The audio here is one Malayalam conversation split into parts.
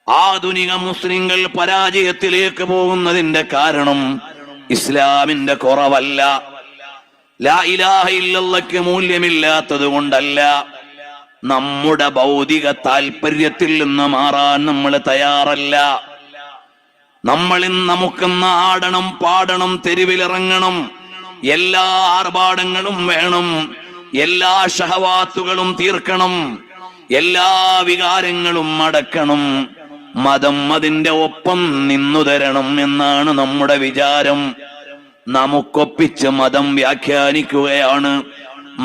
ആധുനിക മുസ്ലിങ്ങൾ പരാജയത്തിലേക്ക് പോകുന്നതിന്റെ കാരണം ഇസ്ലാമിന്റെ കുറവല്ല, ലാ ഇലാഹ ഇല്ലല്ലാഹ്ക്ക് മൂല്യമില്ലാത്തത് കൊണ്ടല്ല. നമ്മുടെ ഭൗതിക താല്പര്യത്തിൽ നിന്ന് മാറാൻ നമ്മൾ തയ്യാറല്ല. നമുക്കിന്ന് ആടണം, പാടണം, തെരുവിലിറങ്ങണം, എല്ലാ ആർഭാടങ്ങളും വേണം, എല്ലാ ഷഹവാത്തുകളും തീർക്കണം, എല്ലാ വികാരങ്ങളും അടക്കണം, മതം അതിന്റെ ഒപ്പം നിന്നു തരണം എന്നാണ് നമ്മുടെ വിചാരം. നമുക്കൊപ്പിച്ച് മതം വ്യാഖ്യാനിക്കുകയാണ്,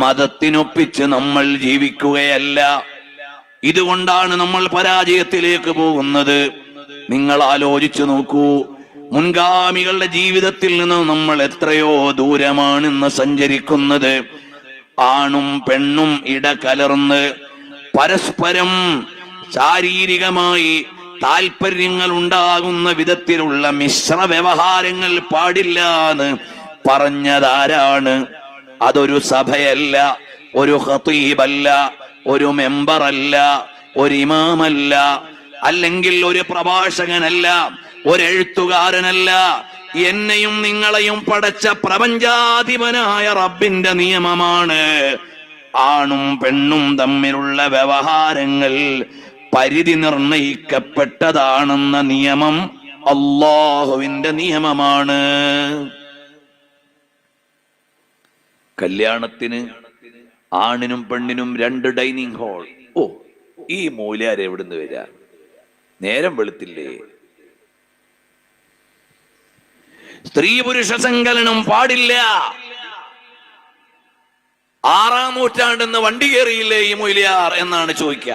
മതത്തിനൊപ്പിച്ച് നമ്മൾ ജീവിക്കുകയല്ല. ഇതുകൊണ്ടാണ് നമ്മൾ പരാജയത്തിലേക്ക് പോകുന്നത്. നിങ്ങൾ ആലോചിച്ചു നോക്കൂ, മുൻഗാമികളുടെ ജീവിതത്തിൽ നിന്ന് നമ്മൾ എത്രയോ ദൂരമാണ് ഇന്ന് സഞ്ചരിക്കുന്നത്. ആണും പെണ്ണും ഇടകലർന്ന് പരസ്പരം ശാരീരികമായി താല്പര്യങ്ങൾ ഉണ്ടാകുന്ന വിധത്തിലുള്ള മിശ്ര വ്യവഹാരങ്ങൾ പാടില്ല എന്ന് പറഞ്ഞതാരാണ്? അതൊരു സഭയല്ല, ഒരു ഖതീബല്ല, ഒരു മെമ്പറല്ല, ഒരു ഇമാമല്ല, അല്ലെങ്കിൽ ഒരു പ്രഭാഷകനല്ല, ഒരെഴുത്തുകാരനല്ല. എന്നെയും നിങ്ങളെയും പടച്ച പ്രപഞ്ചാധിപനായ റബ്ബിന്റെ നിയമമാണ്. ആണും പെണ്ണും തമ്മിലുള്ള വ്യവഹാരങ്ങൾ പരിധി നിർണയിക്കപ്പെട്ടതാണെന്ന നിയമം അല്ലാഹുവിന്റെ നിയമമാണ്. കല്യാണത്തിന് ആണിനും പെണ്ണിനും 2 ഡൈനിങ് ഹാൾ. ഓ, ഈ മൂല്യാർ എവിടുന്ന് വരാ? നേരം വെളുത്തില്ലേ? സ്ത്രീ പുരുഷ സങ്കലനം പാടില്ല. 6-ാം നൂറ്റാണ്ടെന്ന് വണ്ടി കയറിയില്ലേ ഈ മൂല്യാർ എന്നാണ് ചോദിക്കുക.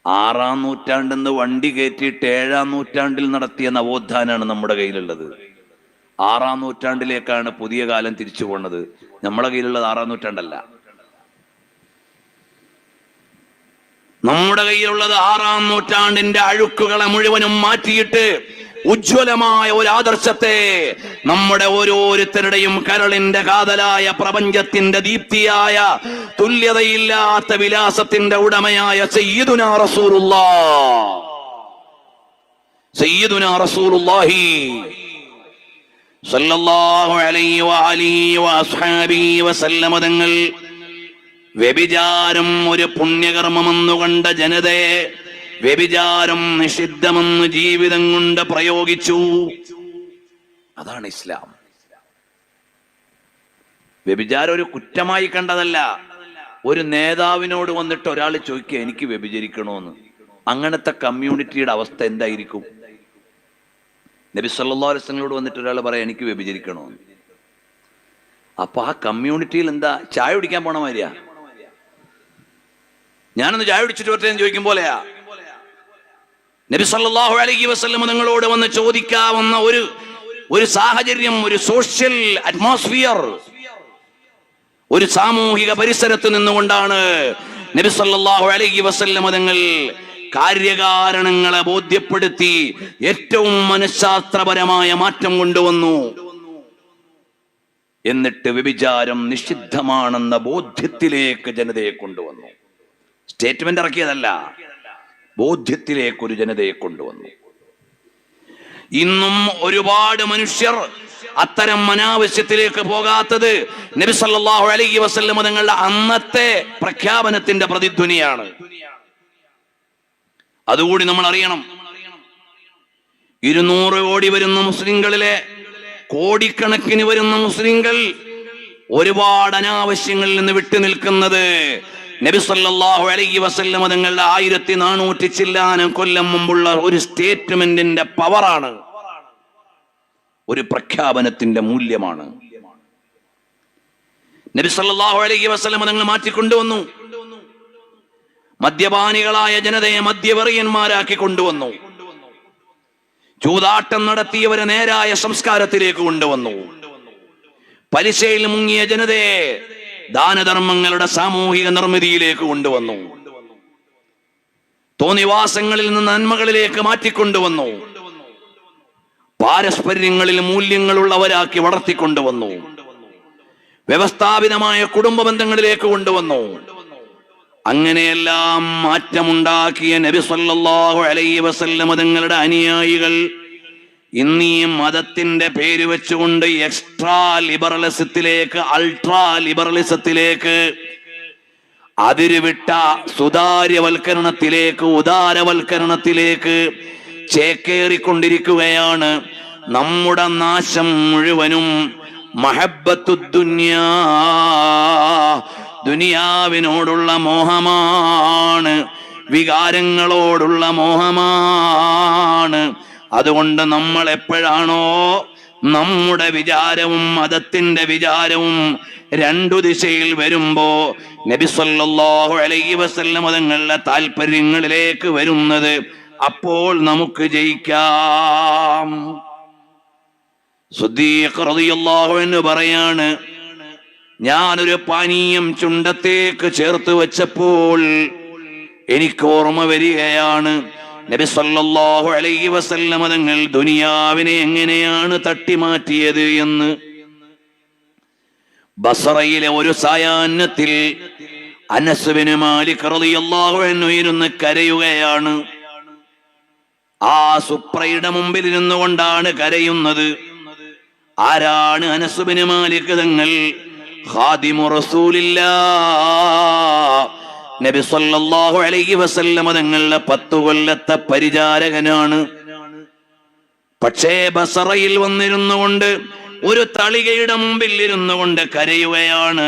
6-ാം നൂറ്റാണ്ടെന്ന് വണ്ടി കയറ്റിയിട്ട് 7-ാം നൂറ്റാണ്ടിൽ നടത്തിയ നവോത്ഥാനാണ് നമ്മുടെ കയ്യിലുള്ളത്. 6-ാം നൂറ്റാണ്ടിലേക്കാണ് പുതിയ കാലം തിരിച്ചു പോണത്. നമ്മുടെ കയ്യിലുള്ളത് 6-ാം നൂറ്റാണ്ടല്ല. നമ്മുടെ കയ്യിലുള്ളത് 6-ാം നൂറ്റാണ്ടിന്റെ അഴുക്കുകളെ മുഴുവനും മാറ്റിയിട്ട് ഉജ്ജ്വലമായ ഒരു ആദർശത്തെ, നമ്മുടെ ഓരോരുത്തരുടെയും കരളിന്റെ കാതലായ പ്രപഞ്ചത്തിന്റെ ദീപ്തിയായ തുല്യതയില്ലാത്ത വിലാസത്തിന്റെ ഉടമയായ സയ്യിദുനാ റസൂലുള്ളാഹി സല്ലല്ലാഹു അലൈഹി വഅലിഹി വഅസ്ഹാബിഹി വസല്ലമ തങ്ങൾ വ്യഭിചാരം ഒരു പുണ്യകർമ്മമെന്നു കണ്ട ജനതയെ വ്യഭിചാരം നിഷിദ്ധമെന്ന് ജീവിതം കൊണ്ട് പ്രയോഗിച്ചു. അതാണ് ഇസ്ലാം. വ്യഭിചാരം ഒരു കുറ്റമായി കണ്ടതല്ല. ഒരു നേതാവിനോട് വന്നിട്ട് ഒരാൾ ചോദിക്കുക എനിക്ക് വ്യഭിചരിക്കണോന്ന്, അങ്ങനത്തെ കമ്മ്യൂണിറ്റിയുടെ അവസ്ഥ എന്തായിരിക്കും? നബി സല്ലല്ലാഹു അലൈഹി വസല്ലമയോട് വന്നിട്ട് ഒരാൾ പറയാം എനിക്ക് വ്യഭിചരിക്കണോന്ന്. അപ്പൊ ആ കമ്മ്യൂണിറ്റിയിൽ എന്താ, ചായ കുടിക്കാൻ പോണ മാതിരിയാ? ഞാനൊന്ന് ചായ കുടിച്ചിട്ട് വരട്ടെ എന്ന് ചോദിക്കും പോലെയാ. നബി സല്ലല്ലാഹു അലൈഹി വസല്ലം നിങ്ങളോട് വന്ന് ചോദിക്കാവുന്ന ഒരു സാഹചര്യം, ഒരു സോഷ്യൽ അറ്റ്മോസ്ഫിയർ, ഒരു സാമൂഹിക പരിസരത്ത് നിന്നുകൊണ്ടാണ് നബി സല്ലല്ലാഹു അലൈഹി വസല്ലം തങ്ങൾ കാര്യകാരണങ്ങളെ ബോധ്യപ്പെടുത്തി ഏറ്റവും മനഃശാസ്ത്രപരമായ മാറ്റം കൊണ്ടുവന്നു. എന്നിട്ട് വ്യഭിചാരം നിഷിദ്ധമാണെന്ന ബോധ്യത്തിലേക്ക് ജനതയെ കൊണ്ടുവന്നു. സ്റ്റേറ്റ്മെന്റ് ഇറക്കിയതല്ല, ബോധ്യത്തിലേക്ക് ഒരു ജനതയെ കൊണ്ടുവന്നു. ഇന്നും ഒരുപാട് മനുഷ്യർ അത്തരം അനാവശ്യത്തിലേക്ക് പോകാത്തത് നബി സല്ലല്ലാഹു അലൈഹി വസല്ലം തങ്ങളുടെ അന്നത്തെ പ്രഖ്യാപനത്തിന്റെ പ്രതിധ്വനിയാണ്. അതുകൂടി നമ്മൾ അറിയണം. 200 കോടി വരുന്ന മുസ്ലിങ്ങളിലെ കോടിക്കണക്കിന് വരുന്ന മുസ്ലിങ്ങൾ ഒരുപാട് അനാവശ്യങ്ങളിൽ നിന്ന് വിട്ടുനിൽക്കുന്നത് നബി സല്ലല്ലാഹു അലൈഹി വസല്ലം തങ്ങളുടെ 1400 ചില്ലാനം കൊല്ലം മുമ്പുള്ള ഒരു സ്റ്റേറ്റ്മെന്റിന്റെ പവറാണ്, ഒരു പ്രഖ്യാപനത്തിന്റെ മൂല്യമാണ്. നബി സല്ലല്ലാഹു അലൈഹി വസല്ലം തങ്ങൾ മാറ്റിക്കൊണ്ടുവന്നു. മദ്യപാനികളായ ജനതയെ മദ്യവെറിയന്മാരാക്കി കൊണ്ടുവന്നു. ചൂതാട്ടം നടത്തിയവരെ നേരായ സംസ്കാരത്തിലേക്ക് കൊണ്ടുവന്നു. പലിശയിൽ മുങ്ങിയ ജനതയെ ദാനധർമ്മങ്ങളുടെ സാമൂഹിക നിർമ്മിതിയിലേക്ക് കൊണ്ടുവന്നു. തോന്നിവാസങ്ങളിൽ നിന്ന് നന്മകളിലേക്ക് മാറ്റിക്കൊണ്ടുവന്നു. പാരസ്പര്യങ്ങളിൽ മൂല്യങ്ങളുള്ളവരാക്കി വളർത്തിക്കൊണ്ടുവന്നു. വ്യവസ്ഥാപിതമായ കുടുംബ ബന്ധങ്ങളിലേക്ക് കൊണ്ടുവന്നു. അങ്ങനെയെല്ലാം മാറ്റമുണ്ടാക്കിയ നബി സല്ലല്ലാഹു അലൈഹി വസല്ലം തങ്ങളുടെ അനുയായികൾ ഇന്നീ മതത്തിന്റെ പേര് വെച്ചുകൊണ്ട് എക്സ്ട്രാ ലിബറലിസത്തിലേക്ക്, അൾട്രാ ലിബറലിസത്തിലേക്ക്, അതിരുവിട്ട സുതാര്യവൽക്കരണത്തിലേക്ക്, ഉദാരവൽക്കരണത്തിലേക്ക് ചേക്കേറിക്കൊണ്ടിരിക്കുകയാണ്. നമ്മുടെ നാശം മുഴുവനും മഹബ്ബത്തുദ്ദുന്യാ, ദുനിയാവിനോടുള്ള മോഹമാണ്, വികാരങ്ങളോടുള്ള മോഹമാണ്. അതുകൊണ്ട് നമ്മൾ എപ്പോഴാണോ നമ്മുടെ വിചാരവും മതത്തിന്റെ വിചാരവും രണ്ടു ദിശയിൽ വരുമ്പോ നബി സല്ലല്ലാഹു അലൈഹി വസല്ലം തങ്ങളുടെ താല്പര്യങ്ങളിലേക്ക് വരുന്നത്, അപ്പോൾ നമുക്ക് ജയിക്കാം. സിദ്ദീഖ് റളിയല്ലാഹു അൻഹു പറയാണ്, ഞാനൊരു പാനീയം ചുണ്ടത്തേക്ക് ചേർത്ത് വെച്ചപ്പോൾ എനിക്ക് ഓർമ്മ വരികയാണ് നബി സല്ലല്ലാഹു അലൈഹി വസല്ലം തങ്ങൾ ദുനിയാവിനെ എങ്ങനെയാണ് തട്ടിമാറ്റിയത് എന്ന്. ബസറയിലെ ഒരു സായാഹ്നത്തിൽ അനസ് ബിൻ മാലിക് റളിയല്ലാഹു അൻഹു ഇരുന്ന് കരയുകയാണ്. ആ സുപ്രയുടെ മുമ്പിൽ ഇരുന്നു കൊണ്ടാണ് കരയുന്നത്. ആരാണ് അനസ് ബിൻ മാലിക് തങ്ങൾ? ഖാദിമു റസൂലില്ലാഹ്, നബി സല്ലല്ലാഹു അലൈഹി വസല്ലം തങ്ങളുടെ 10 കൊല്ലത്തെ പരിചാരകനാണ്. പക്ഷേ ബസറയിൽ വന്നിരുന്നു കൊണ്ട് ഒരു തളികയുടെ മുമ്പിൽ ഇരുന്നു കൊണ്ട് കരയുകയാണ്.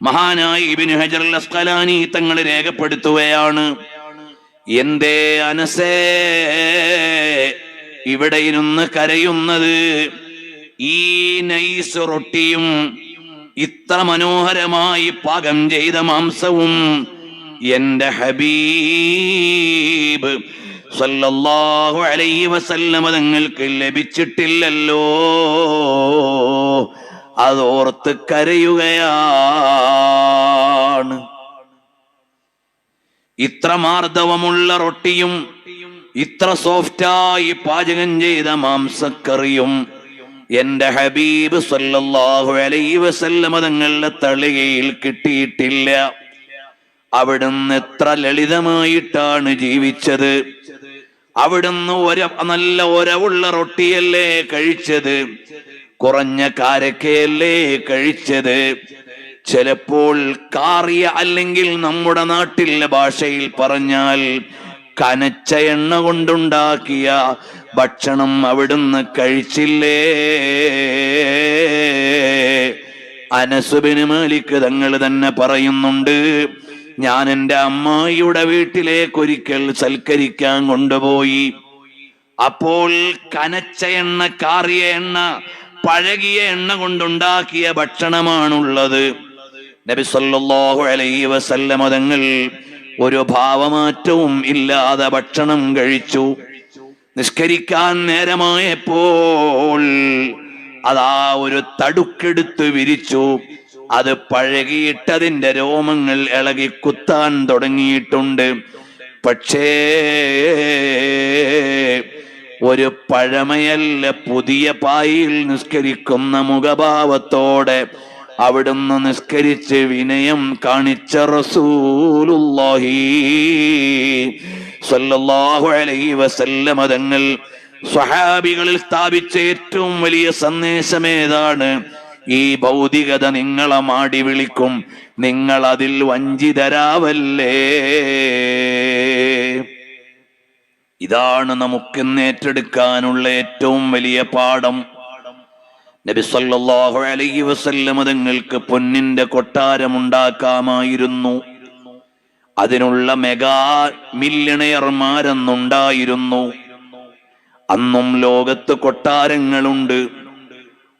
മഹാനായ ഇബ്നു ഹജർ അൽ അസ്ഖലാനി തങ്ങൾ രേഖപ്പെടുത്തുകയാണ്, എന്തേ അനസേ ഇവിടെ ഇരുന്ന് കരയുന്നത്? ഈ നൈസ് റൊട്ടിയും ഇത്ര മനോഹരമായി പാകം ചെയ്ത മാംസവും എന്റെ ഹബീബ് സല്ലല്ലാഹു അലൈഹി വസല്ലം തങ്ങൾക്ക് ലഭിച്ചിട്ടില്ലല്ലോ, അതോർത്ത് കരയുകയാണ്. ഇത്ര മാർദ്ദവമുള്ള റൊട്ടിയും ഇത്ര സോഫ്റ്റായി പാചകം ചെയ്ത മാംസക്കറിയും എന്റെ ഹബീബ് സല്ലല്ലാഹു അലൈഹി വസല്ലം തങ്ങളുടെ തളികയിൽ കിട്ടിയിട്ടില്ല. അവിടുന്ന് എത്ര ലളിതമായിട്ടാണ് ജീവിച്ചത്. അവിടുന്ന് നല്ല ഒരവുള്ള റൊട്ടിയല്ലേ കഴിച്ചത്, കുറഞ്ഞ കാരക്കയല്ലേ കഴിച്ചത്. ചിലപ്പോൾ കാറിയ, അല്ലെങ്കിൽ നമ്മുടെ നാട്ടിലെ ഭാഷയിൽ പറഞ്ഞാൽ കനച്ച എണ്ണ കൊണ്ടുണ്ടാക്കിയ ഭക്ഷണം അവിടുന്ന് കഴിച്ചില്ലേ? അനസ് ബിൻ മാലിക് തങ്ങൾ തന്നെ പറയുന്നുണ്ട്, ഞാൻ എൻ്റെ അമ്മായിയുടെ വീട്ടിലേക്ക് ഒരിക്കൽ സൽക്കരിക്കാൻ കൊണ്ടുപോയി. അപ്പോൾ കനച്ച എണ്ണ, കാറിയ എണ്ണ, പഴകിയ എണ്ണ കൊണ്ടുണ്ടാക്കിയ ഭക്ഷണമാണുള്ളത്. നബി സല്ലല്ലാഹു അലൈഹി വസല്ലം തങ്ങൾ ഒരു ഭാവമാറ്റവും ഇല്ലാതെ ഭക്ഷണം കഴിച്ചു. നിസ്കരിക്കാൻ നേരമായപ്പോൾ അതാ ഒരു തടുക്കെടുത്ത് വിരിച്ചു. അത് പഴകിയിട്ടതിന്റെ രോമങ്ങൾ ഇളകി കുത്താൻ തുടങ്ങിയിട്ടുണ്ട്. പക്ഷേ ഒരു പഴമയല്ല, പുതിയ പായിൽ നിസ്കരിക്കുന്ന മുഖഭാവത്തോടെ അവിടുന്ന് നിസ്കരിച്ച് വിനയം കാണിച്ച റസൂലുള്ളാഹി സ്വല്ലല്ലാഹു അലൈഹി വസല്ലം തങ്ങൾ സ്വഹാബികളിൽ സ്ഥാപിച്ച ഏറ്റവും വലിയ സന്ദേശം ഏതാണ്? ഈ ഭൗതികത നിങ്ങളെ മാടി വിളിക്കും, നിങ്ങൾ അതിൽ വഞ്ചിതരാവല്ലേ. ഇതാണ് നമുക്കിന്ന് ഏറ്റെടുക്കാനുള്ള ഏറ്റവും വലിയ പാഠം. നബി സല്ലല്ലാഹു അലൈഹി വസല്ലം തങ്ങൾക്ക് പൊന്നിന്റെ കൊട്ടാരമുണ്ടാക്കാമായിരുന്നു. അതിനുള്ള മെഗാ മില്യണയർമാരെന്നുണ്ടായിരുന്നു. അന്നും ലോകത്ത് കൊട്ടാരങ്ങളുണ്ട്,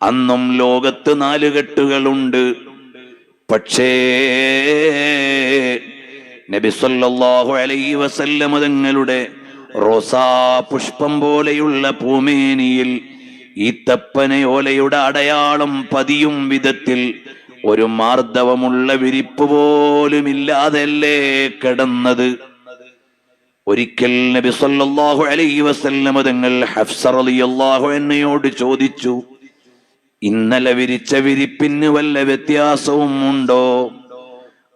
അന്നും ലോകത്ത് നാലുകെട്ടുകളുണ്ട്. പക്ഷേ നബി സല്ലല്ലാഹു അലൈഹി വസല്ലം തങ്ങളുടെ റോസാ പുഷ്പം പോലെയുള്ള പൂമേനിയിൽ ഈത്തപ്പനയോലയുടെ അടയാളം പതിയും വിധത്തിൽ ഒരു മാർദ്ദവമുള്ള വിരിപ്പ് പോലുമില്ലാതല്ലേ കിടന്നത്. ഒരിക്കൽ നബി സല്ലല്ലാഹു അലൈഹി വസല്ലം തങ്ങൾ ഹഫ്സ റളിയല്ലാഹു അൻഹയോട് ചോദിച്ചു, ഇന്നലെ വിരിച്ച വിരിപ്പിന് വല്ല വ്യത്യാസവും ഉണ്ടോ?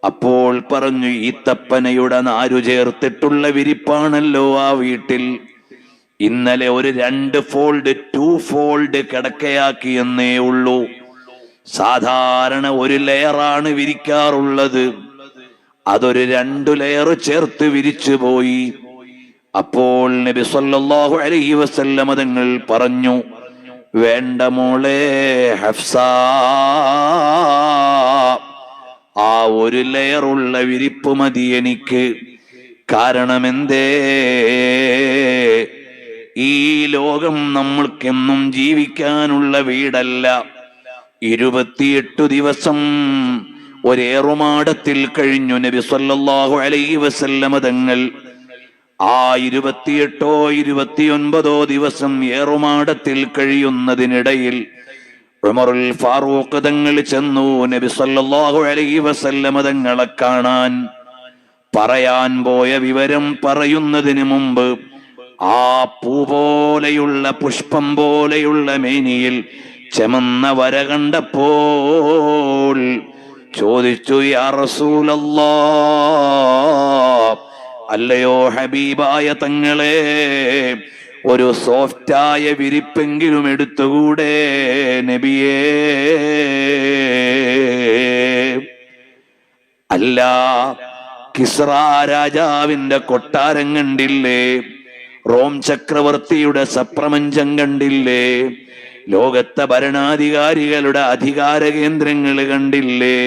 അപ്പോൾ പറഞ്ഞു, ഈത്തപ്പനയുടെ നാരു ചേർത്തിട്ടുള്ള വിരിപ്പാണല്ലോ ആ വീട്ടിൽ. ഇന്നലെ ഒരു 2 ഫോൾഡ് 2 ഫോൾഡ് കിടക്കയാക്കിയെന്നേ ഉള്ളൂ. സാധാരണ ഒരു ലെയറാണ് വിരിക്കാറുള്ളത്. അതൊരു 2 ലെയർ ചേർത്ത് വിരിച്ചു പോയി. അപ്പോൾ നബി സല്ലല്ലാഹു അലൈഹി വസല്ലം തങ്ങൾ പറഞ്ഞു, വേണ്ട മോളെ ഹഫ്സ, ആ ഒരു ലെയറുള്ള വിരിപ്പ് മതി എനിക്ക്. കാരണം എന്തേ? ഈ ലോകം നമ്മൾക്കെന്നും ജീവിക്കാനുള്ള വീടല്ല. 28 ദിവസം ഒരേറുമാടത്തിൽ കഴിഞ്ഞു നബി സല്ലല്ലാഹു അലൈഹി വസല്ലം തങ്ങൾ. ആ 28ഓ 29ഓ ദിവസം ഏറുമാടത്തിൽ കഴിയുന്നതിനിടയിൽ ഉമറുൽ ഫാറൂഖ് തങ്ങൾ ചെന്നു നബി സല്ലല്ലാഹു അലൈഹി വസല്ലം തങ്ങളെ കാണാൻ. പറയാൻ പോയ വിവരം പറയുന്നതിന് മുമ്പ് ആ പൂ പോലെയുള്ള പുഷ്പം പോലെയുള്ള മേനിയിൽ ചെമന്ന വര കണ്ടപ്പോൾ ചോദിച്ചു, യാ റസൂലല്ലാഹ്, അല്ലയോ ഹബീബായ തങ്ങളെ, ഒരു സോഫ്റ്റായ വിരിപ്പെങ്കിലും എടുത്തുകൂടെ നബിയേ? അല്ല, കിസ്റ രാജാവിന്റെ കൊട്ടാരം കണ്ടില്ലേ? റോം ചക്രവർത്തിയുടെ സപ്രപഞ്ചം കണ്ടില്ലേ? ലോകത്തെ ഭരണാധികാരികളുടെ അധികാര കേന്ദ്രങ്ങൾ കണ്ടില്ലേ?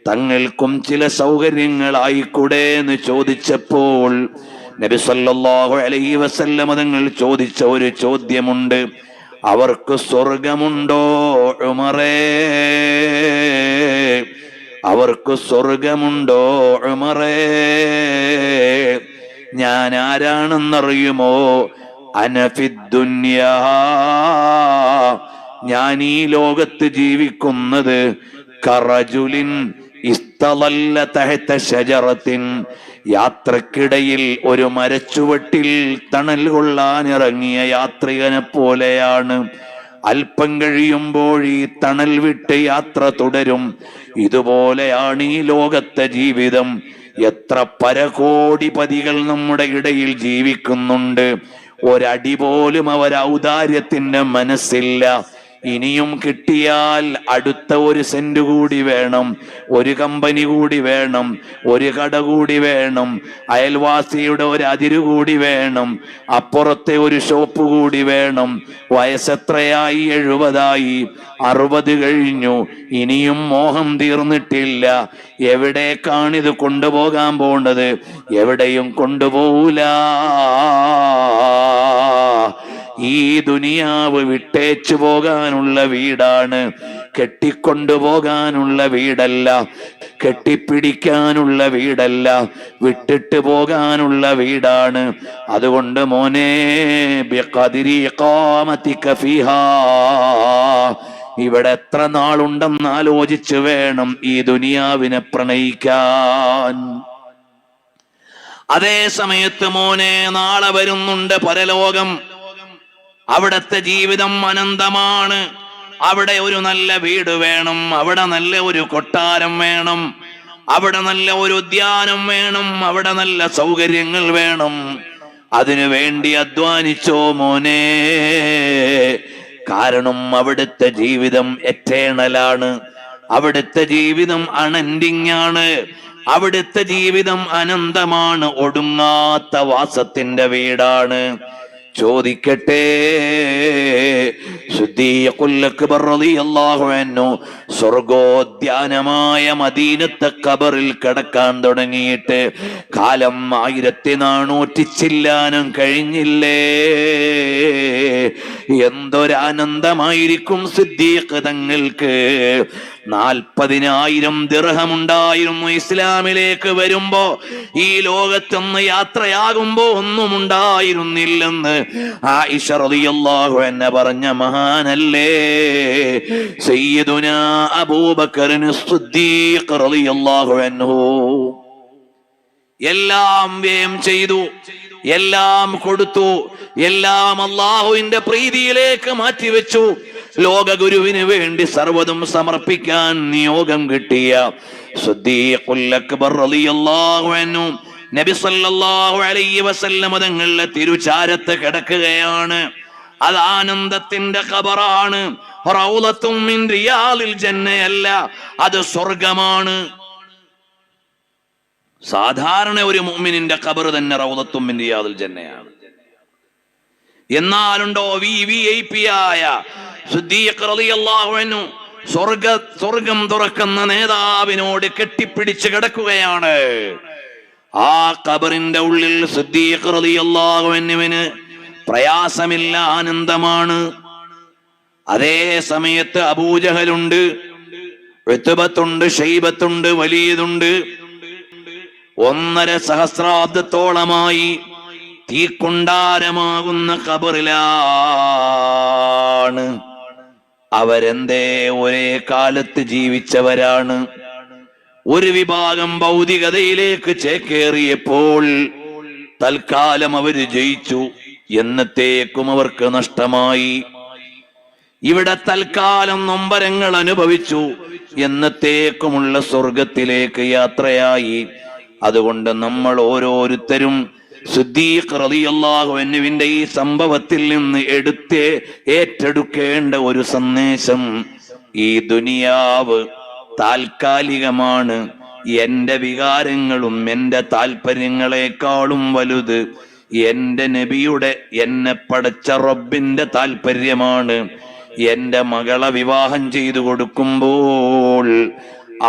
തങ്ങൾക്കും ചില സൗകര്യങ്ങളായിക്കൂടെ എന്ന് ചോദിച്ചപ്പോൾ നബി സല്ലല്ലാഹു അലൈഹി വസല്ലം തങ്ങൾ ചോദിച്ച ഒരു ചോദ്യമുണ്ട്. അവർക്ക് സ്വർഗമുണ്ടോ ഉമറേ? അവർക്ക് സ്വർഗമുണ്ടോ ഉമറേ? ഞാൻ ആരാണെന്നറിയുമോ? അനഫിദ്ദുന്യാ, ഞാൻ ഈ ലോകത്ത് ജീവിക്കുന്നത് കറജുലിൻ ഇസ്തളല്ല തഹത ശജറത്തിൻ, യാത്രക്കിടയിൽ ഒരു മരച്ചുവട്ടിൽ തണൽ കൊള്ളാൻ ഇറങ്ങിയ യാത്രികനെ പോലെയാണ്. അല്പം കഴിയുമ്പോൾ ഈ തണൽ വിട്ട് യാത്ര തുടരും. ഇതുപോലെയാണ് ഈ ലോകത്തെ ജീവിതം. എത്ര പരകോടിപതികൾ നമ്മുടെ ഇടയിൽ ജീവിക്കുന്നുണ്ട്. ഒരടി പോലും അവർ ഔദാര്യത്തിന്റെ മനസ്സില്ല. ഇനിയും കിട്ടിയാൽ അടുത്ത ഒരു സെന്റ് കൂടി വേണം, ഒരു കമ്പനി കൂടി വേണം, ഒരു കട കൂടി വേണം, അയൽവാസിയുടെ ഒരു അതിരു കൂടി വേണം, അപ്പുറത്തെ ഒരു ഷോപ്പ് കൂടി വേണം. വയസ്സെത്രയായി? 70ആയി, 60 കഴിഞ്ഞു. ഇനിയും മോഹം തീർന്നിട്ടില്ല. എവിടേക്കാണിത് കൊണ്ടുപോകാൻ പോണ്ടത്? എവിടെയും കൊണ്ടുപോകൂല. ഈ ദുനിയാവ് വിട്ടേച്ചു പോകാനുള്ള വീടാണ്, കെട്ടിക്കൊണ്ടുപോകാനുള്ള വീടല്ല, കെട്ടിപ്പിടിക്കാനുള്ള വീടല്ല, വിട്ടിട്ട് പോകാനുള്ള വീടാണ്. അതുകൊണ്ട് മോനെ, ബിഖദ്രി ഇഖാമതിക ഫീഹാ, ഇവിടെ എത്ര നാളുണ്ടെന്ന് ആലോചിച്ച് വേണം ഈ ദുനിയാവിനെ പ്രണയിക്കാൻ. അതേ സമയത്ത് മോനെ, നാളെ വരുന്നുണ്ട് പരലോകം. അവിടത്തെ ജീവിതം അനന്തമാണ്. അവിടെ ഒരു നല്ല വീട് വേണം, അവിടെ നല്ല ഒരു കൊട്ടാരം വേണം, അവിടെ നല്ല ഒരു ഉദ്യാനം വേണം, അവിടെ നല്ല സൗകര്യങ്ങൾ വേണം. അതിനു വേണ്ടി അധ്വാനിച്ചോ മോനെ. കാരണം അവിടുത്തെ ജീവിതം എറ്റേണലാണ്, അവിടുത്തെ ജീവിതം അൺഎൻഡിങ് ആണ്, അവിടുത്തെ ജീവിതം അനന്തമാണ്, ഒടുങ്ങാത്ത വാസത്തിന്റെ വീടാണ്. ചോദിക്കട്ടെ, സിദ്ദീഖുൽ അക്ബർ റളിയല്ലാഹു അൻഹു സ്വർഗോദ്യാനമായ മദീനത്തെ ഖബറിൽ കിടക്കാൻ തുടങ്ങിയിട്ട് കാലം 1400 ചില്ലാനും കഴിഞ്ഞില്ലേ? എന്തൊരാനന്ദമായിരിക്കും സിദ്ദീഖ് തങ്ങൾക്ക്. 40,000 ദിർഹം ഉണ്ടായിരുന്നു ഇസ്ലാമിലേക്ക് വരുമ്പോ. ഈ ലോകത്തൊന്ന് യാത്രയാകുമ്പോ ഒന്നും ഉണ്ടായിരുന്നില്ലെന്ന് ആയിഷ റളിയല്ലാഹു അൻഹ പറഞ്ഞ മഹാനല്ലേ സയ്യിദുനാ അബൂബക്കർ സിദ്ദീഖ് റളിയല്ലാഹു അൻഹു. എല്ലാം വ്യയം ചെയ്തു, എല്ലാം കൊടുത്തു, എല്ലാം അള്ളാഹുവിന്റെ പ്രീതിയിലേക്ക് മാറ്റിവെച്ചു. ലോക ഗുരുവിന് വേണ്ടി സർവ്വതും സമർപ്പിക്കാൻ നിയോഗം കിട്ടിയ സിദ്ദീഖുൽ അക്ബർ റളിയല്ലാഹു അൻഹു നബി സല്ലല്ലാഹു അലൈഹി വസല്ലം തങ്ങളുടെ തിരുചാരത്ത് കിടക്കുകയാണ്. അത് ആനന്ദത്തിന്റെ ഖബറാണ്. റൗളത്തും മിൻ റിയാലിൽ ജന്നയല്ല, അത് സ്വർഗമാണ്. സാധാരണ ഒരു മുഅ്മിനിന്റെ ഖബർ തന്നെ റൗളത്തും മിൻ റിയാലിൽ ജന്നയാണ്. എന്നാലുണ്ടോ VIP ആയ സിദ്ദീഖ് റളിയല്ലാഹു അൻഹു സ്വർഗം തുറക്കുന്ന നേതാവിനോട് കെട്ടിപ്പിടിച്ച് കിടക്കുകയാണ്. ആ ഖബറിന്റെ ഉള്ളിൽ സിദ്ദീഖ് റളിയല്ലാഹു അൻഹുവിന് പ്രയാസമില്ല, ആനന്ദമാണ്. അതേ സമയത്ത് അബൂജഹലുണ്ട്, ഉത്ബത്തുണ്ട്, ശൈബത്തുണ്ട്, വലീദുണ്ട്. 1.5 സഹസ്രാബ്ദത്തോളമായി തീക്കുണ്ടാരമാകുന്ന ഖബറിലാണ്. അവരെന്തേ ഒരേ കാലത്ത് ജീവിച്ചവരാണ്. ഒരു വിഭാഗം ഭൗതികതയിലേക്ക് ചേക്കേറിയപ്പോൾ തൽക്കാലം അവര് ജയിച്ചു, എന്നത്തേക്കും അവർക്ക് നഷ്ടമായി. ഇവിടെ തൽക്കാലം നൊമ്പരങ്ങൾ അനുഭവിച്ചു, എന്നത്തേക്കുമുള്ള സ്വർഗത്തിലേക്ക് യാത്രയായി. അതുകൊണ്ട് നമ്മൾ ഓരോരുത്തരും സിദ്ദീഖ് റളിയല്ലാഹു അൻഹുവിന്റെ ഈ സംഭവത്തിൽ നിന്ന് ഏറ്റെടുക്കേണ്ട ഒരു സന്ദേശം, ഈ ദുനിയാവ് താൽക്കാലികമാണ്. എന്റെ വികാരങ്ങളും എന്റെ താല്പര്യങ്ങളെക്കാളും വലുത് എന്റെ നബിയുടെ, എന്നെ പടച്ച റബ്ബിന്റെ താല്പര്യമാണ്. എന്റെ മകളെ വിവാഹം ചെയ്തു കൊടുക്കുമ്പോൾ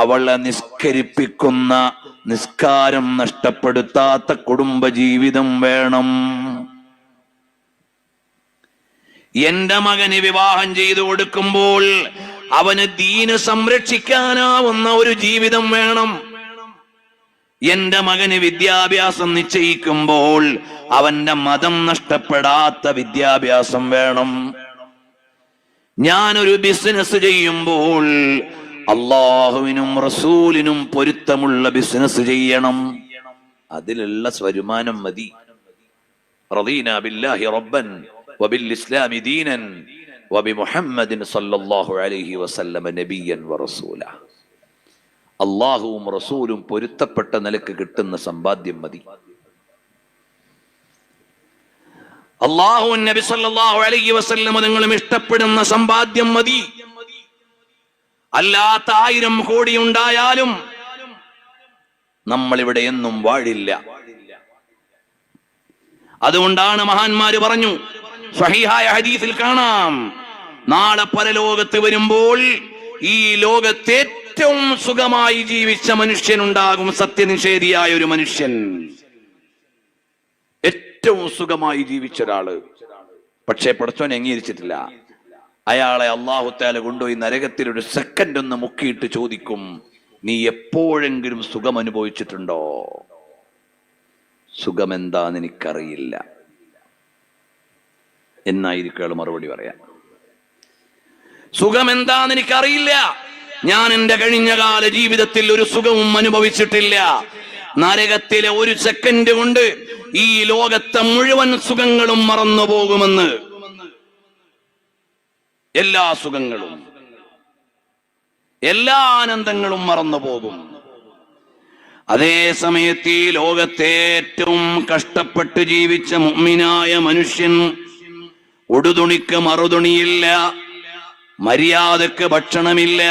അവളെ നിസ്കരിപ്പിക്കുന്ന, നിസ്കാരം നഷ്ടപ്പെടുത്താത്ത കുടുംബ ജീവിതം വേണം. എന്റെ മകന് വിവാഹം ചെയ്തു കൊടുക്കുമ്പോൾ അവന് ദീന് സംരക്ഷിക്കാനാവുന്ന ഒരു ജീവിതം വേണം. എന്റെ മകന് വിദ്യാഭ്യാസം നിശ്ചയിക്കുമ്പോൾ അവന്റെ മതം നഷ്ടപ്പെടാത്ത വിദ്യാഭ്യാസം വേണം. ഞാനൊരു ബിസിനസ് ചെയ്യുമ്പോൾ അള്ളാഹുവിനും റസൂലിനും പൊരുത്തമുള്ള ബിസിനസ് ചെയ്യണം. അതിലുള്ള വരുമാനം മതി. റളീനാ ബില്ലാഹി റബ്ബൻ വബിൽ ഇസ്ലാമി ദീനൻ വബിമുഹമ്മദിൻ സല്ലല്ലാഹു അലൈഹി വസല്ലമ നബിയ്യൻ വറസൂല. അള്ളാഹുവും റസൂലും പൊരുത്തപ്പെട്ട നിലക്ക് കിട്ടുന്ന സമ്പാദ്യം മതി. അള്ളാഹുവും നബി സല്ലല്ലാഹു അലൈഹി വസല്ലമ തങ്ങളും ഇഷ്ടപ്പെടുന്ന സമ്പാദ്യം മതി. അല്ലാത്ത 1000 കോടി ഉണ്ടായാലും നമ്മൾ ഇവിടെ എന്നും വാഴില്ല. അതുകൊണ്ടാണ് മഹാന്മാര് പറഞ്ഞു, സ്വഹീഹായ ഹദീസിൽ കാണാം, നാളെ പരലോകത്ത് വരുമ്പോൾ ഈ ലോകത്തെ ഏറ്റവും സുഖമായി ജീവിച്ച മനുഷ്യനുണ്ടാകും, സത്യനിഷേധിയായ ഒരു മനുഷ്യൻ. ഏറ്റവും സുഖമായി ജീവിച്ച ഒരാള്. പക്ഷേ പടച്ചോൻ അംഗീകരിച്ചിട്ടില്ല. അയാളെ അല്ലാഹു തആല കൊണ്ടുപോയി നരകത്തിൽ ഒരു സെക്കൻഡ് ഒന്ന് മുക്കിയിട്ട് ചോദിക്കും, നീ എപ്പോഴെങ്കിലും സുഖം അനുഭവിച്ചിട്ടുണ്ടോ? സുഖം എന്താന്ന് എനിക്കറിയില്ല എന്നായിരിക്കും അയാൾ മറുപടി പറയാം. സുഖം എന്താന്ന് എനിക്കറിയില്ല, ഞാൻ എന്റെ കഴിഞ്ഞകാല ജീവിതത്തിൽ ഒരു സുഖവും അനുഭവിച്ചിട്ടില്ല. നരകത്തിലെ ഒരു സെക്കൻഡ് കൊണ്ട് ഈ ലോകത്തെ മുഴുവൻ സുഖങ്ങളും മറന്നു പോകുമെന്ന്. എല്ലാ സുഖങ്ങളും, എല്ലാ ആനന്ദങ്ങളും മറന്നു പോകും. അതേ സമയത്ത് ഈ ലോകത്തെ ഏറ്റവും കഷ്ടപ്പെട്ട് ജീവിച്ച മുഅ്മിനായ മനുഷ്യൻ, ഉടുതുണിക്ക് മറുതുണിയില്ല, മര്യാദക്ക് ഭക്ഷണമില്ല,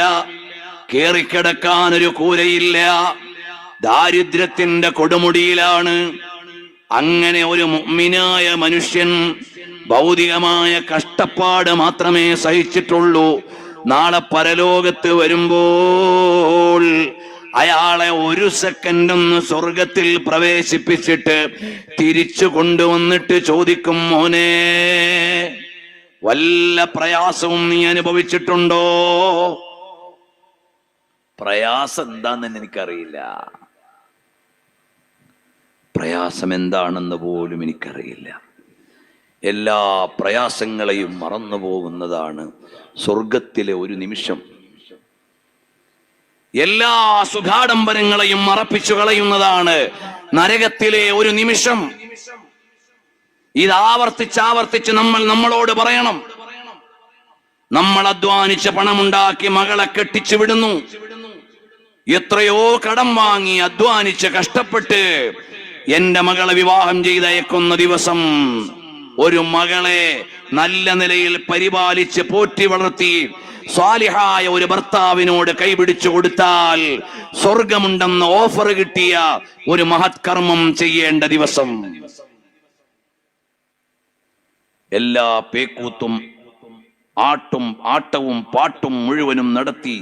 കേറിക്കിടക്കാൻ ഒരു കൂരയില്ല, ദാരിദ്ര്യത്തിന്റെ കൊടുമുടിയിലാണ്. അങ്ങനെ ഒരു മുഅ്മിനായ മനുഷ്യൻ ഭൗതികമായ കഷ്ടപ്പാട് മാത്രമേ സഹിച്ചിട്ടുള്ളൂ. നാളെ പരലോകത്ത് വരുമ്പോൾ അയാളെ ഒരു സെക്കൻഡ് ഒന്ന് സ്വർഗത്തിൽ പ്രവേശിപ്പിച്ചിട്ട് തിരിച്ചു കൊണ്ടുവന്നിട്ട് ചോദിക്കും, മോനെ, വല്ല പ്രയാസവും നീ അനുഭവിച്ചിട്ടുണ്ടോ? പ്രയാസം എന്താണെന്ന് എനിക്കറിയില്ല, പ്രയാസം എന്താണെന്ന് പോലും എനിക്കറിയില്ല. എല്ലാ പ്രയാസങ്ങളെയും മറന്നു പോകുന്നതാണ് സ്വർഗത്തിലെ ഒരു നിമിഷം. എല്ലാ സുഖാഡംബരങ്ങളെയും മറപ്പിച്ചു കളയുന്നതാണ് നരകത്തിലെ ഒരു നിമിഷം. ഇത് ആവർത്തിച്ചാവർത്തിച്ച് നമ്മളോട് പറയണം. നമ്മൾ അധ്വാനിച്ച് പണമുണ്ടാക്കി മകളെ കെട്ടിച്ചു വിടുന്നു. എത്രയോ കടം വാങ്ങി അധ്വാനിച്ച് കഷ്ടപ്പെട്ട് എന്റെ മകളെ വിവാഹം ചെയ്തയക്കുന്ന ദിവസം ഒരു മകളെ നല്ല നിലയിൽ പരിപാലിച്ച് പോറ്റി വളർത്തി സ്വാലിഹായ ഒരു ഭർത്താവിനോട് കൈപിടിച്ചു കൊടുത്താൽ സ്വർഗമുണ്ടെന്ന് ഓഫർ കിട്ടിയ ഒരു മഹത് കർമ്മം ചെയ്യേണ്ട ദിവസം. എല്ലാ പേക്കൂത്തും ആട്ടവും പാട്ടും മുഴുവനും നടത്തി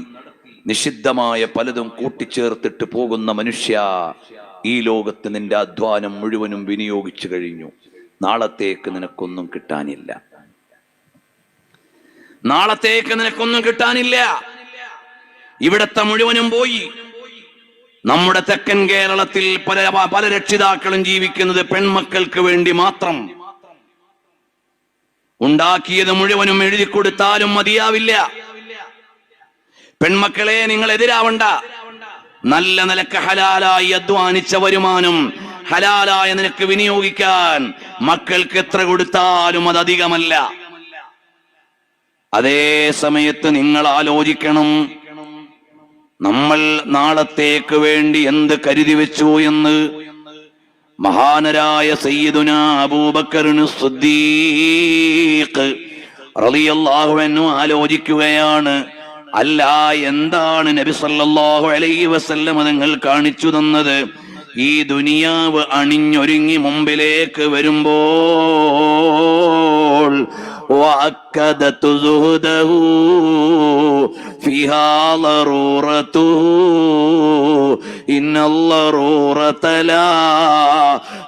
നിഷിദ്ധമായ പലതും കൂട്ടിച്ചേർത്തിട്ട് പോകുന്ന മനുഷ്യ, ഈ ലോകത്ത് നിന്റെ അധ്വാനം മുഴുവനും വിനിയോഗിച്ചു കഴിഞ്ഞു. നാളത്തേക്ക് നിനക്കൊന്നും കിട്ടാനില്ല. നാളത്തേക്ക് നിനക്കൊന്നും കിട്ടാനില്ല. ഇവിടത്തെ മുഴുവനും പോയി. നമ്മുടെ തെക്കൻ കേരളത്തിൽ പല രക്ഷിതാക്കളും ജീവിക്കുന്നത് പെൺമക്കൾക്ക് വേണ്ടി മാത്രം. ഉണ്ടാക്കിയത് മുഴുവനും എഴുതി കൊടുത്താലും മതിയാവില്ല. പെൺമക്കളെ, നിങ്ങൾ എതിരാവണ്ട. നല്ല നിലക്ക് ഹലാലായി അധ്വാനിച്ച വരുമാനം ഹലാലായ നിനക്ക് വിനിയോഗിക്കാൻ മക്കൾക്ക് എത്ര കൊടുത്താലും അത് അധികമല്ല. അതേ സമയത്ത് നിങ്ങൾ ആലോചിക്കണം, നമ്മൾ നാളത്തേക്ക് വേണ്ടി എന്ത് കരുതി വെച്ചു എന്ന്. മഹാനരായ സയ്യിദുനാ അബൂബക്കറിന് സിദ്ദീഖ് റളിയല്ലാഹു അൻഹു ആലോചിക്കുകയാണ്, അല്ല, എന്താണ് നബി സല്ലല്ലാഹു അലൈഹി വസല്ലം നിങ്ങൾ കാണിച്ചു തന്നത്? ഈ ദുനിയാവ് അണിഞ്ഞൊരുങ്ങി മുമ്പിലേക്ക് വരുമ്പോൾ وأكدت زهده فيها ضرورته إن الضرورة لا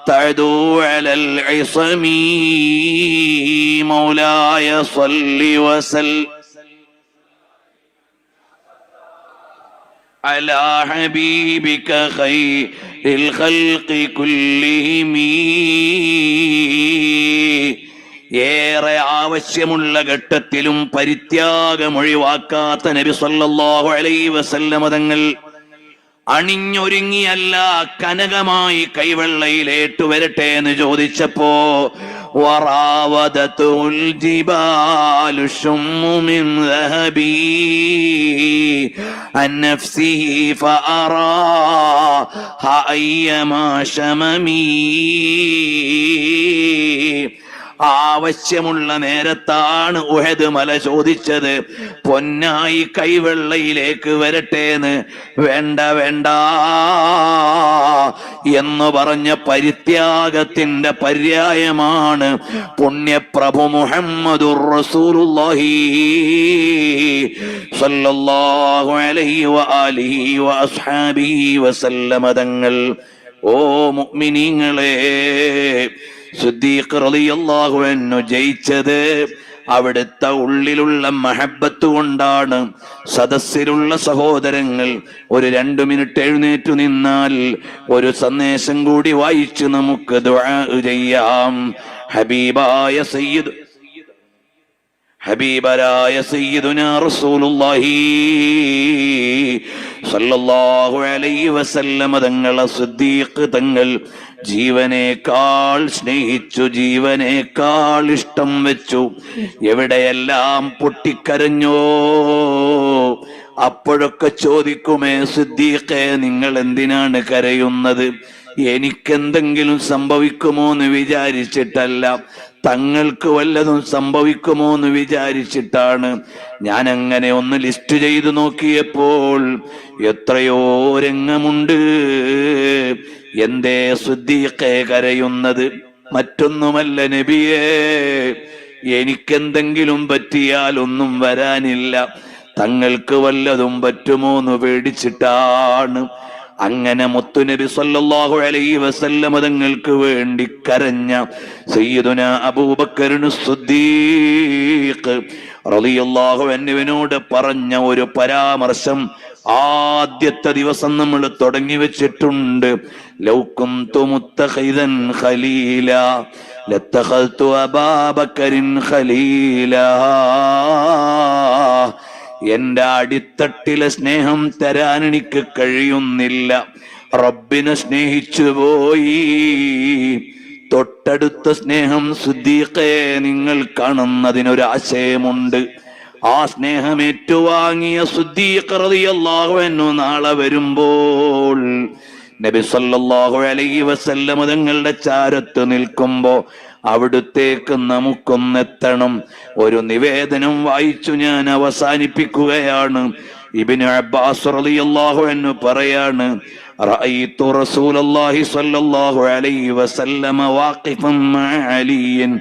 تعدو على العصم مولاي صل وسلم على حبيبك خير الخلق كلهم. ഏറെ ആവശ്യമുള്ള ഘട്ടത്തിലും പരിത്യാഗം ഒഴിവാക്കാത്ത നബി സല്ലല്ലാഹു അലൈഹി വസല്ലം തങ്ങൾ അണിഞ്ഞൊരുങ്ങിയല്ല കനകമായി കൈവെള്ളയിലേറ്റു വരട്ടെ എന്ന് ചോദിച്ചപ്പോ വറാവദതുൽ ജിബാലു ശുമ്മു മിൻ ദഹബി അൻ നഫ്സിഹി ഫഅറാഹ അയ്യമാ ശമമി. ആവശ്യമുള്ള നേരത്താണ് ഉഹദ് മല ചോദിച്ചത്, പൊന്നായി കൈവെള്ളയിലേക്ക് വരട്ടേന്ന്. വേണ്ട വേണ്ട എന്ന് പറഞ്ഞ പരിത്യാഗത്തിന്റെ പര്യായമാണ് പുണ്യപ്രഭു മുഹമ്മദുർ റസൂലുള്ളാഹി സ്വല്ലല്ലാഹു അലൈഹി വആലിഹി വഅസ്ഹാബിഹി വസല്ലമ തങ്ങൾ. ഓ മുഅ്മിനീങ്ങളെ, സിദ്ദീഖ് റളിയല്ലാഹു അൻഹു ജയിച്ചത് അവിടുത്തെ ഉള്ളിലുള്ള മഹബത്ത് കൊണ്ടാണ്. സദസ്സിലുള്ള സഹോദരങ്ങൾ ഒരു 2 മിനിറ്റ് എഴുന്നേറ്റു നിന്നാൽ ഒരു സന്ദേശം കൂടി വായിച്ച് നമുക്ക് ദുആ ചെയ്യാം. ഹബീബരായ സയ്യിദുനാ റസൂലുള്ളാഹി സല്ലല്ലാഹു അലൈഹി വസല്ലം തങ്ങളെ സിദ്ദീഖ് തങ്ങൾ ജീവനേക്കാൾ സ്നേഹിച്ചു, ജീവനേക്കാൾ ഇഷ്ടം വെച്ചു. എവിടെയെല്ലാം പൊട്ടിക്കരഞ്ഞോ അപ്പോഴൊക്കെ ചോദിക്കുമേ, സിദ്ദീഖേ, നിങ്ങൾ എന്തിനാണ് കരയുന്നത്? എനിക്കെന്തെങ്കിലും സംഭവിക്കുമോ എന്ന് വിചാരിച്ചിട്ടല്ല, തങ്ങൾക്ക് വല്ലതും സംഭവിക്കുമോ എന്ന് വിചാരിച്ചിട്ടാണ്. ഞാൻ അങ്ങനെ ഒന്ന് ലിസ്റ്റ് ചെയ്തു നോക്കിയപ്പോൾ എത്രയോ രംഗമുണ്ട്. എന്തേ സിദ്ദീഖേ കരയുന്നത്? മറ്റൊന്നുമല്ല നബിയേ, എനിക്കെന്തെങ്കിലും പറ്റിയാൽ ഒന്നും വരാനില്ല, തങ്ങൾക്ക് വല്ലതും പറ്റുമോ എന്ന് പേടിച്ചിട്ടാണ്. അങ്ങനെ മുത്തുനബി സല്ലല്ലാഹു അലൈഹി വസല്ലം തങ്ങൾക്ക് വേണ്ടി കരഞ്ഞ സയ്യിദുനാ അബൂബക്കറിന് സിദ്ദീഖ് റളിയല്ലാഹു അൻഹുവിനോട് പറഞ്ഞ ഒരു പരാമർശം ആദ്യത്തെ ദിവസം നമ്മൾ തുടങ്ങി വെച്ചിട്ടുണ്ട്. ലൗ കുന്തു മുത്തഖിദൻ ഖലീല ലത്തഖൽതു അബൂബക്കറിൻ ഖലീല. എന്റെ അടിത്തട്ടിലെ സ്നേഹം തരാൻ എനിക്ക് കഴിയുന്നില്ല, റബ്ബിനെ സ്നേഹിച്ചു പോയി. തൊട്ടടുത്ത സ്നേഹം സിദ്ദീഖേ നിങ്ങൾ കാണുന്നതിനൊരാശയമുണ്ട്. ആ സ്നേഹം ഏറ്റുവാങ്ങിയ സിദ്ദീഖ് റളിയല്ലാഹു അൻഹു നാളെ വരുമ്പോൾ നബി സല്ലല്ലാഹു അലൈഹി വസല്ലം തങ്ങളുടെ ചാരത്ത് നിൽക്കുമ്പോ അവിടുത്തേക്ക് നമുക്കൊന്നെത്തണം. ഒരു നിവേദനം വായിച്ചു ഞാൻ അവസാനിപ്പിക്കുകയാണ്. ഇബ്നു അബ്ബാസ് റളിയല്ലാഹു അൻഹു പറയാണ്, റഅയ്തു റസൂലല്ലാഹി സ്വല്ലല്ലാഹു അലൈഹി വസല്ലം വാഖിഫൻ മഅ അലിയൻ.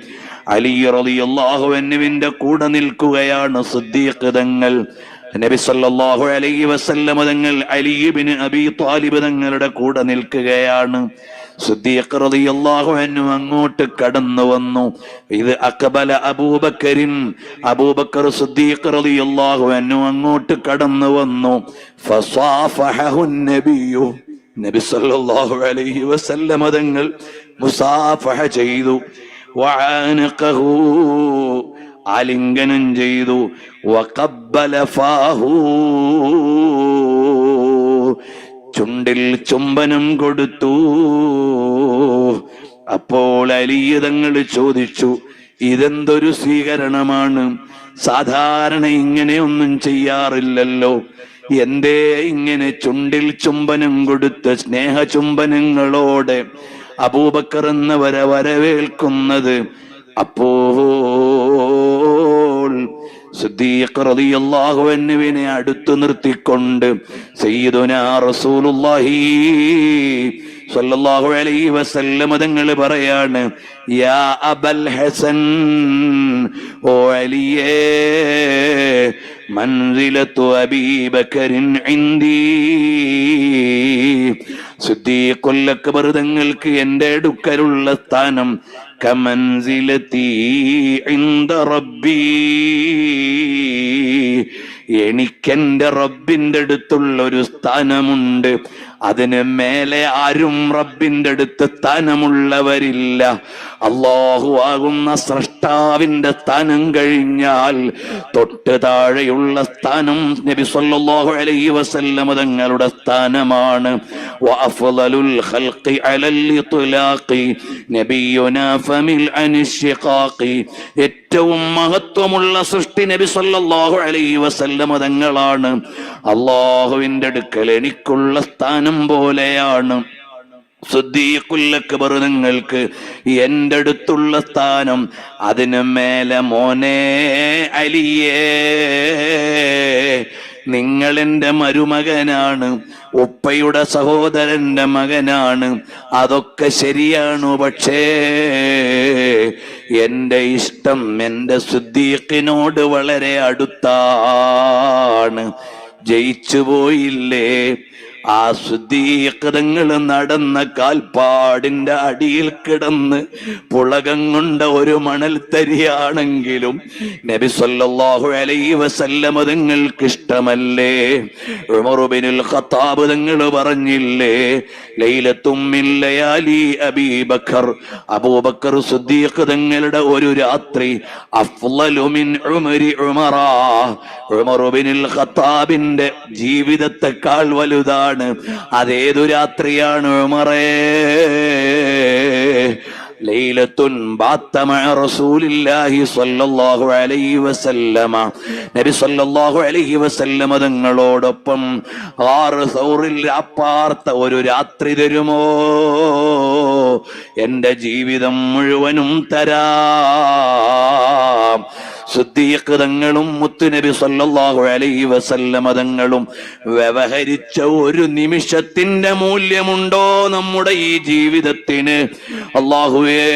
അലി റളിയല്ലാഹു അൻഹുവിന്റെ കൂടെ നിൽക്കുകയാണ് സിദ്ദീഖ് തങ്ങൾ. നബി സല്ലല്ലാഹു അലൈഹി വസല്ലം തങ്ങൾ അലി ഇബ്നു അബീ ത്വാലിബ് തങ്ങളുടെ കൂടെ നിൽക്കുകയാണ്. സിദ്ദീഖ് റളിയല്ലാഹു അൻഹു അങ്ങോട്ട് കടന്നു വന്നു. ഇത് അഖബല അബൂബക്കറിൻ, അബൂബക്കർ സിദ്ദീഖ് റളിയല്ലാഹു അൻഹു അങ്ങോട്ട് കടന്നു വന്നു. ഫസാഫഹു നബിയു, നബി സല്ലല്ലാഹു അലൈഹി വസല്ലം തങ്ങൾ മുസാഫഹ ചെയ്തു. വഅനഖഹു, ആലിംഗനം ചെയ്തു. വഖബ്ബല ഫാഹു, ചുണ്ടിൽ ചുംബനം കൊടുത്തു. അപ്പോൾ അലി തങ്ങൾ ചോദിച്ചു, ഇതെന്തൊരു സ്വീകരണമാണ്? സാധാരണ ഇങ്ങനെയൊന്നും ചെയ്യാറില്ലല്ലോ. എന്തേ ഇങ്ങനെ ചുണ്ടിൽ ചുംബനം കൊടുത്ത് സ്നേഹ ചുംബനങ്ങളോടെ അബൂബക്കർ എന്നവരെ വരവേൽക്കുന്നത്? അപ്പോൾ സിദ്ദീഖ് റളിയല്ലാഹു അൻഹുവിനെ അടുത്തു നിർത്തിക്കൊണ്ട് സയ്യിദുനാ റസൂലുള്ളാഹി സ്വല്ലല്ലാഹു അലൈഹി വസല്ലം തങ്ങൾ പറയാണ്, യാ അബൽ ഹസൻ, ഓ അലിയേ, മൻസിലത്തു അബീ ബക്കറിൻ ഇൻദീ, സിദ്ദീഖുൽ അക്ബർ തങ്ങൾക്ക് എന്റെ അടുക്കലുള്ള സ്ഥാനം കമൻസിലത്തി ഇൻദ റബ്ബി, എനിക്കെന്റെ റബ്ബിന്റെ അടുത്തുള്ള ഒരു സ്ഥാനമുണ്ട്. അതിന് മേലെ ആരും റബ്ബിന്റെ അടുത്ത് സ്ഥാനമുള്ളവരില്ല. അല്ലാഹു ആകുന്ന സ്രഷ്ടാവിന്റെ സ്ഥാനം കഴിഞ്ഞാൽ തൊട്ട് താഴെയുള്ള സ്ഥാനം നബി സല്ലല്ലാഹു അലൈഹി വസല്ലം തങ്ങളുടെ സ്ഥാനമാണ്. വഅഫ്ളലുൽ ഖൽഖി അലൽ ഇത്ലാഖി നബിയുനാ ഫമിൽ അനിശ്ശിഖാഖി, ഏറ്റവും മഹത്വമുള്ള സൃഷ്ടി നബി സല്ലല്ലാഹു അലൈഹി വസല്ലം തങ്ങളാണ്. അല്ലാഹുവിന്റെ അടുക്കൽ എനിക്കുള്ള സ്ഥാനം പോലെയാണ് സിദ്ദീഖുൽ അക്ബർ നിങ്ങൾക്ക് എന്റെ അടുത്തുള്ള സ്ഥാനം. അതിന് മേലെ മോനെ അലിയേ, നിങ്ങൾ എന്റെ മരുമകനാണ്, ഉപ്പയുടെ സഹോദരന്റെ മകനാണ്. അതൊക്കെ ശരിയാണ്. പക്ഷേ എന്റെ ഇഷ്ടം എന്റെ സിദ്ദീഖിനോട് വളരെ അടുത്താണ്. ജയിച്ചു പോയില്ലേ? ആ സിദ്ദീഖ് തങ്ങൾ നടന്ന കാൽപ്പാടിന്റെ അടിയിൽ കിടന്ന് പുളകം കൊണ്ട ഒരു മണൽത്തരിയാണെങ്കിലും നബി സല്ലല്ലാഹു അലൈഹി വസല്ലം തങ്ങൾക്ക് ഇഷ്ടമല്ലേ? ഉമർ ഇബ്നുൽ ഖത്താബ് തങ്ങൾ പറഞ്ഞില്ലേ, ലൈലത്തും മിൻ ലയാലി അബീ ബക്കർ, അബൂബക്കർ സിദ്ദീഖ് തങ്ങളുടെ ഒരു രാത്രി അഫ്ളലു മിൻ ഉമരി ഉമറ, ഉമർ ഇബ്നുൽ ഖത്താബിന്റെ ജീവിതത്തെക്കാൾ വലുതാണ്. അതേതു രാത്രിയാണ് ഉമറേ? ലൈലത്തുൻ ബാത്ത മഅ റസൂലില്ലാഹി സ്വല്ലല്ലാഹു അലൈഹി വസല്ലമ, നബി സ്വല്ലല്ലാഹു അലൈഹി വസല്ലമ തങ്ങളോടൊപ്പം 6 സൗറിൽ അപ്പാർത്ത ഒരു രാത്രി തരുമോ? എന്റെ ജീവിതം മുഴുവനും തരാം. സിദ്ദീഖ് തങ്ങളും മുത്തുനബി സല്ലല്ലാഹു അലൈഹി വസല്ലമ തങ്ങളും വ്യവഹരിച്ച ഒരു നിമിഷത്തിന്റെ മൂല്യമുണ്ടോ നമ്മുടെ ഈ ജീവിതത്തിന്? അല്ലാഹുവേ,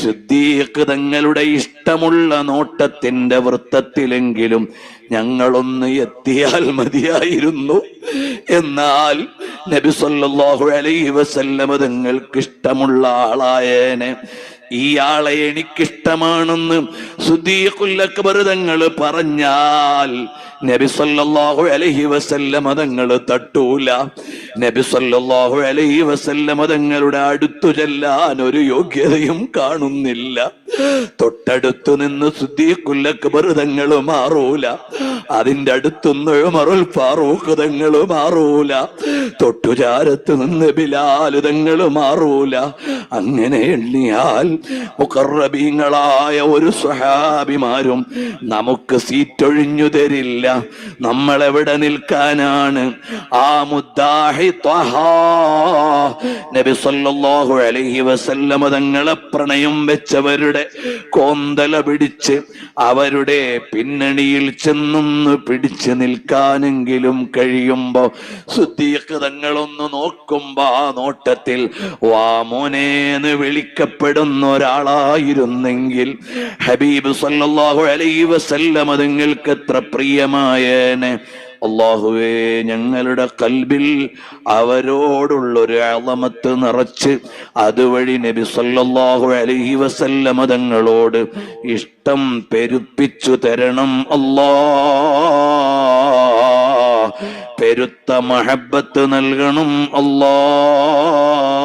സിദ്ദീഖ് തങ്ങളുടെ ഇഷ്ടമുള്ള നോട്ടത്തിന്റെ വൃത്തത്തിലെങ്കിലും ഞങ്ങളൊന്ന് എത്തിയാൽ മതിയായിരുന്നു. എന്നാൽ നബി സല്ലല്ലാഹു അലൈഹി വസല്ലമ തങ്ങൾക്ക് ഇഷ്ടമുള്ള ആളായേനെ. ഈ ആളെ എനിക്കിഷ്ടമാണെന്ന് സിദ്ദീഖുൽ അക്ബർ തങ്ങൾ പറഞ്ഞാൽ നബി സല്ലല്ലാഹു അലൈഹി വസല്ലം തങ്ങൾ തട്ടൂല. നബി സല്ലല്ലാഹു അലൈഹി വസല്ലം തങ്ങളുടെ അടുത്തു ചെല്ലാൻ ഒരു യോഗ്യതയും കാണുന്നില്ല. തൊട്ടടുത്തു നിന്ന് സിദ്ദീഖുൽ അക്ബർ തങ്ങൾ മാറൂല. അതിന്റെ അടുത്തുനിന്ന് ഉമറുൽ ഫാറൂഖ് തങ്ങൾ മാറൂല. തൊട്ടുചാരത്ത് നിന്ന് ബിലാൽ തങ്ങൾ മാറൂല. അങ്ങനെ എണ്ണിയാൽ മുഖറബീങ്ങളായ ഒരു സ്വഹാബിമാരും നമുക്ക് സീറ്റൊഴിഞ്ഞു തരില്ല. നമ്മളെവിടെ നിൽക്കാനാണ്? ആ മുദ്ദാഹി ത്വഹ നബി സല്ലല്ലാഹു അലൈഹി വസല്ലമ തങ്ങളെ പ്രണയം വെച്ചവരുടെ കോന്തല പിടിച്ച് അവരുടെ പിന്നണിയിൽ ചെന്നൊന്ന് പിടിച്ചു നിൽക്കാനെങ്കിലും കഴിയുമ്പോ സിദ്ദീഖ് തങ്ങളൊന്ന് നോക്കുമ്പോ ആ നോട്ടത്തിൽ വാ മോനേന്ന് വിളിക്കപ്പെടുന്ന ഒരാളായിരുന്നെങ്കിൽ ഹബീബ് സല്ലല്ലാഹു അലൈഹി വസല്ലമ തങ്ങൾക്ക് എത്ര പ്രിയമായേനെ. അല്ലാഹുവേ, ഞങ്ങളുടെ കൽബിൽ അവരോടുള്ളൊരു അളമത്ത് നിറച്ച് അതുവഴി നബി സല്ലല്ലാഹു അലൈഹി വസല്ലമ തങ്ങളോട് ഇഷ്ടം പെരുപ്പിച്ചു തരണം അല്ലാഹ്. പെരുത്ത മഹബത്ത് നൽകണം അല്ലാഹ്.